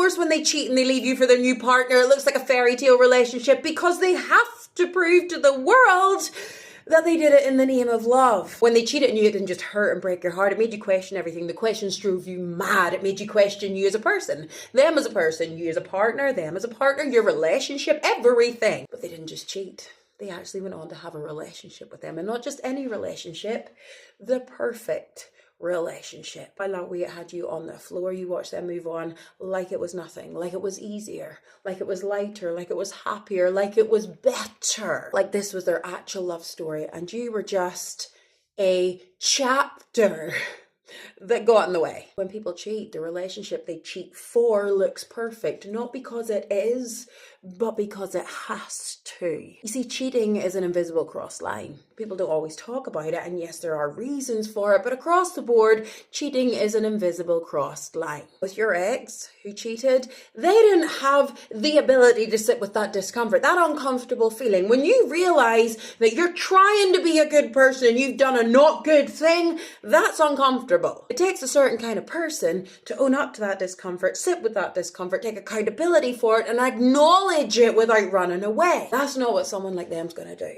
course, when they cheat and they leave you for their new partner, it looks like a fairy tale relationship because they have to prove to the world that they did it in the name of love. When they cheated on you, it didn't just hurt and break your heart. It made you question everything. The questions drove you mad. It made you question you as a person, them as a person, you as a partner, them as a partner, your relationship, everything. But they didn't just cheat. They actually went on to have a relationship with them. And not just any relationship, the perfect relationship. I love we had you on the floor. You watched them move on like it was nothing, like it was easier, like it was lighter, like it was happier, like it was better. Like this was their actual love story and you were just a chapter that got in the way. When people cheat, the relationship they cheat for looks perfect, not because it is, but because it has to. You see, cheating is an invisible cross line. People don't always talk about it, and yes, there are reasons for it, but across the board, cheating is an invisible crossed line. With your ex who cheated, they didn't have the ability to sit with that discomfort, that uncomfortable feeling. When you realize that you're trying to be a good person and you've done a not good thing, that's uncomfortable. It takes a certain kind of person to own up to that discomfort, sit with that discomfort, take accountability for it, and acknowledge it without running away. That's not what someone like them's gonna do.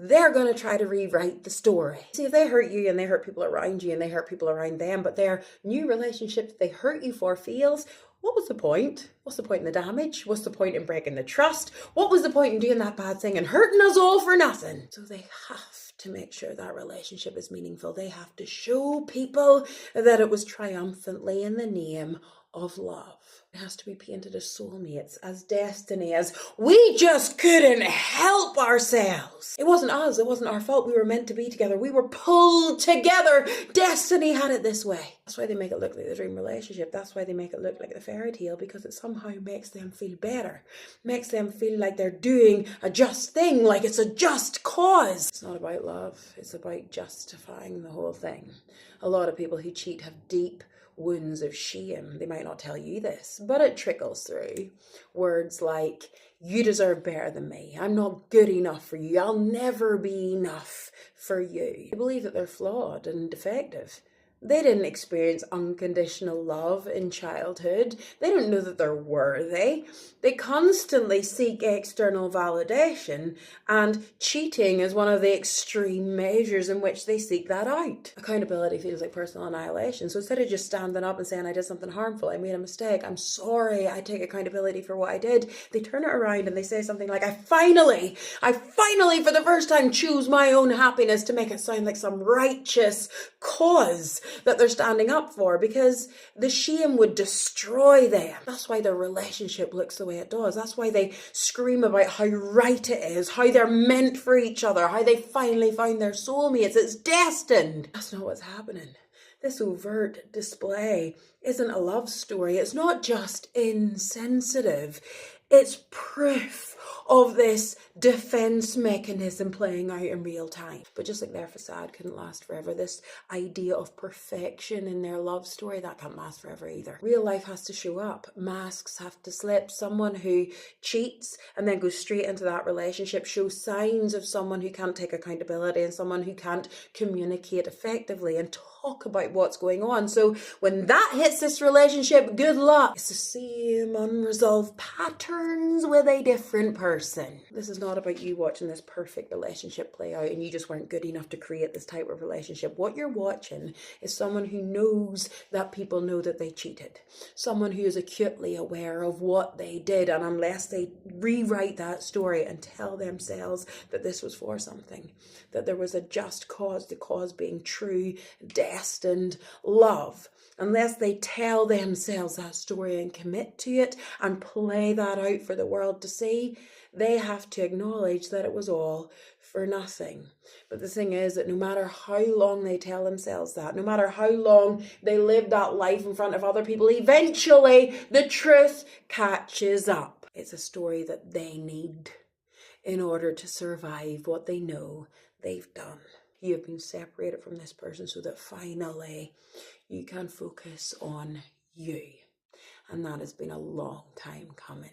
They're going to try to rewrite the story. See, if they hurt you and they hurt people around you and they hurt people around them, but their new relationship that they hurt you for fails, what was the point? What's the point in the damage? What's the point in breaking the trust? What was the point in doing that bad thing and hurting us all for nothing? So they have to make sure that relationship is meaningful. They have to show people that it was triumphantly in the name of love. It has to be painted as soulmates, as destiny, as we just couldn't help ourselves. It wasn't us, it wasn't our fault. We were meant to be together. We were pulled together. Destiny had it this way. That's why they make it look like the dream relationship. That's why they make it look like the fairy tale, because it somehow makes them feel better. Makes them feel like they're doing a just thing, like it's a just cause. It's not about love. It's about justifying the whole thing. A lot of people who cheat have deep wounds of shame. They might not tell you this, but it trickles through. Words like, you deserve better than me. I'm not good enough for you. I'll never be enough for you. They believe that they're flawed and defective. They didn't experience unconditional love in childhood. They don't know that they're worthy. They constantly seek external validation, and cheating is one of the extreme measures in which they seek that out. Accountability feels like personal annihilation. So instead of just standing up and saying, I did something harmful, I made a mistake, I'm sorry, I take accountability for what I did, they turn it around and they say something like, I finally for the first time choose my own happiness, to make it sound like some righteous cause that they're standing up for, because the shame would destroy them. That's why their relationship looks the way it does. That's why they scream about how right it is, how they're meant for each other, how they finally found their soulmates. It's destined. That's not what's happening. This overt display isn't a love story. It's not just insensitive. It's proof of this defense mechanism playing out in real time. But just like their facade couldn't last forever, this idea of perfection in their love story, that can't last forever either. Real life has to show up. Masks have to slip. Someone who cheats and then goes straight into that relationship shows signs of someone who can't take accountability and someone who can't communicate effectively and talk about what's going on. So when that hits this relationship, good luck. It's the same unresolved patterns with a different person. This is not about you watching this perfect relationship play out and you just weren't good enough to create this type of relationship. What you're watching is someone who knows that people know that they cheated. Someone who is acutely aware of what they did, and unless they rewrite that story and tell themselves that this was for something, that there was a just cause, the cause being true, destined love, unless they tell themselves that story and commit to it and play that out for the world to see, they have to acknowledge that it was all for nothing. But the thing is that no matter how long they tell themselves that, no matter how long they live that life in front of other people, eventually the truth catches up. It's a story that they need in order to survive what they know they've done. You have been separated from this person so that finally you can focus on you. And that has been a long time coming.